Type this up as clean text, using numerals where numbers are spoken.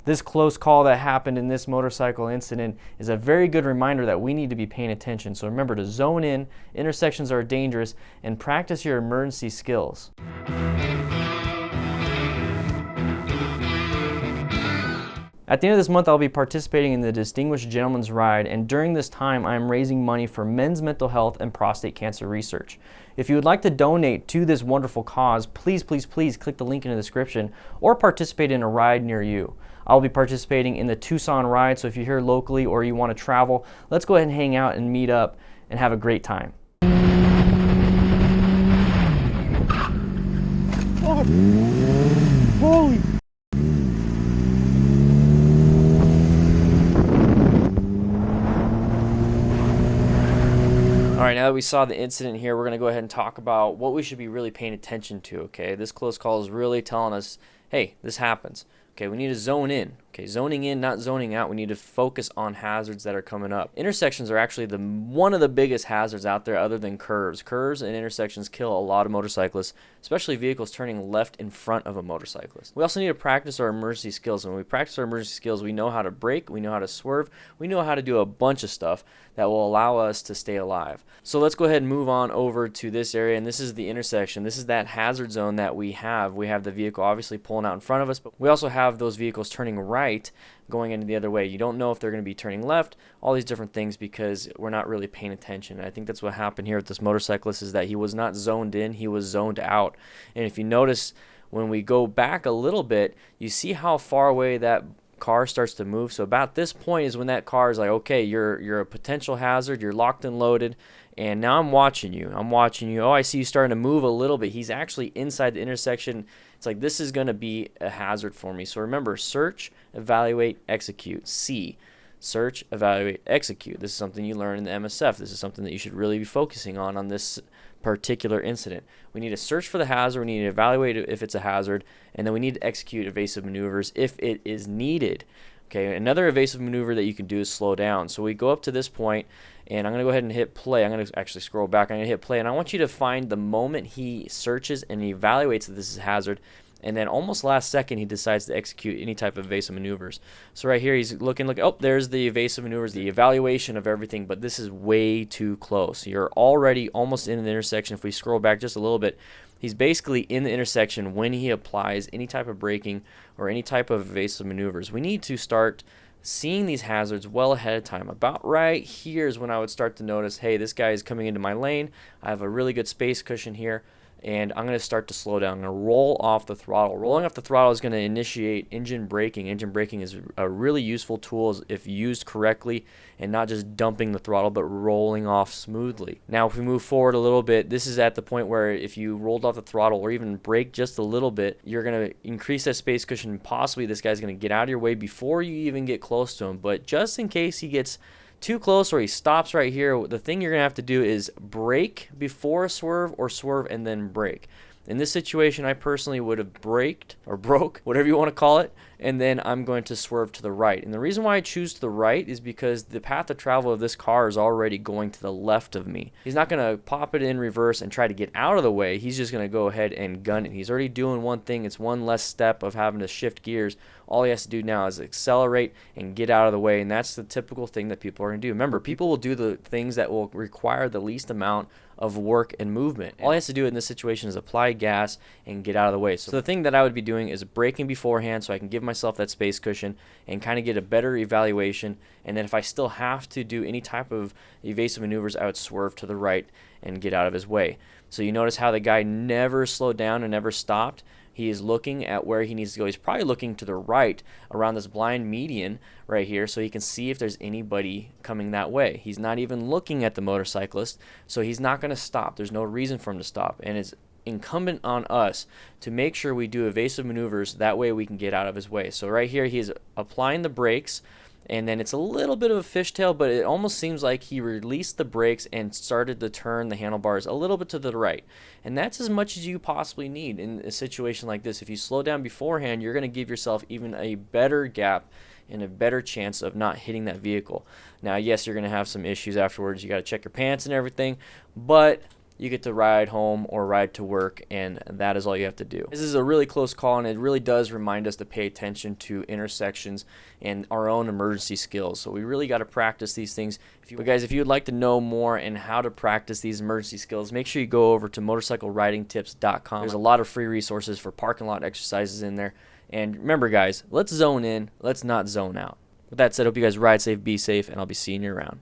This close call that happened in this motorcycle incident is a very good reminder that we need to be paying attention. So remember to zone in, intersections are dangerous, and practice your emergency skills. At the end of this month, I'll be participating in the Distinguished Gentleman's Ride, and during this time, I am raising money for men's mental health and prostate cancer research. If you would like to donate to this wonderful cause, please click the link in the description or participate in a ride near you. I'll be participating in the Tucson ride, so if you're here locally or you want to travel, let's go ahead and hang out and meet up and have a great time. Oh, holy! All right, now that we saw the incident here, we're going to go ahead and talk about what we should be really paying attention to, okay? This close call is really telling us, hey, this happens. Okay, we need to zone in. Okay, zoning in, not zoning out. We need to focus on hazards that are coming up. Intersections are actually one of the biggest hazards out there other than curves. Curves and intersections kill a lot of motorcyclists, especially vehicles turning left in front of a motorcyclist. We also need to practice our emergency skills. And when we practice our emergency skills, we know how to brake, we know how to swerve, we know how to do a bunch of stuff that will allow us to stay alive. So let's go ahead and move on over to this area, and this is the intersection. This is that hazard zone that we have. We have the vehicle obviously pulling out in front of us, but we also have those vehicles turning right going into the other way. You don't know if they're going to be turning left, all these different things, because we're not really paying attention. And I think that's what happened here with this motorcyclist, is that he was not zoned in, he was zoned out. And if you notice, when we go back a little bit, you see how far away that car starts to move. So about this point is when that car is like, okay, you're a potential hazard, you're locked and loaded, and now I'm watching you. Oh, I see you starting to move a little bit. He's actually inside the intersection. It's like, this is going to be a hazard for me. So remember, search, evaluate, execute. C. Search, evaluate, execute. This is something you learn in the MSF. This is something that you should really be focusing on this particular incident. We need to search for the hazard, we need to evaluate it if it's a hazard, and then we need to execute evasive maneuvers if it is needed. Okay, another evasive maneuver that you can do is slow down. So we go up to this point, and I'm going to go ahead and hit play. I'm going to actually scroll back. I'm going to hit play, and I want you to find the moment he searches and evaluates that this is a hazard, and then almost last second he decides to execute any type of evasive maneuvers. So right here he's looking, oh, there's the evasive maneuvers, the evaluation of everything, but this is way too close. You're already almost in the intersection. If we scroll back just a little bit, he's basically in the intersection when he applies any type of braking or any type of evasive maneuvers. We need to start seeing these hazards well ahead of time. About right here is when I would start to notice, hey, this guy is coming into my lane. I have a really good space cushion here, and I'm going to start to slow down. I'm going to roll off the throttle. Rolling off the throttle is going to initiate engine braking. Engine braking is a really useful tool if used correctly, and not just dumping the throttle, but rolling off smoothly. Now, if we move forward a little bit, this is at the point where if you rolled off the throttle or even brake just a little bit, you're going to increase that space cushion, and possibly this guy's going to get out of your way before you even get close to him. But just in case he gets too close or he stops right here, the thing you're going to have to do is brake before a swerve, or swerve and then brake. In this situation, I personally would have braked or broke, whatever you want to call it, and then I'm going to swerve to the right. And the reason why I choose to the right is because the path of travel of this car is already going to the left of me. He's not going to pop it in reverse and try to get out of the way. He's just going to go ahead and gun it. He's already doing one thing. It's one less step of having to shift gears. All he has to do now is accelerate and get out of the way, and that's the typical thing that people are going to do. Remember, people will do the things that will require the least amount of work and movement. All he has to do in this situation is apply gas and get out of the way. So the thing that I would be doing is braking beforehand so I can give myself that space cushion and kind of get a better evaluation. And then if I still have to do any type of evasive maneuvers, I would swerve to the right and get out of his way. So you notice how the guy never slowed down and never stopped. He is looking at where he needs to go. He's probably looking to the right around this blind median right here so he can see if there's anybody coming that way. He's not even looking at the motorcyclist, so he's not going to stop. There's no reason for him to stop. And it's incumbent on us to make sure we do evasive maneuvers. That way we can get out of his way. So right here he's applying the brakes, and then it's a little bit of a fishtail, but it almost seems like he released the brakes and started to turn the handlebars a little bit to the right. And that's as much as you possibly need in a situation like this. If you slow down beforehand, you're going to give yourself even a better gap and a better chance of not hitting that vehicle. Now, yes, you're going to have some issues afterwards. You got to check your pants and everything, but you get to ride home or ride to work, and that is all you have to do. This is a really close call, and it really does remind us to pay attention to intersections and our own emergency skills. So we really got to practice these things. But guys, if you would like to know more and how to practice these emergency skills, make sure you go over to motorcycleridingtips.com. There's a lot of free resources for parking lot exercises in there. And remember, guys, let's zone in, let's not zone out. With that said, hope you guys ride safe, be safe, and I'll be seeing you around.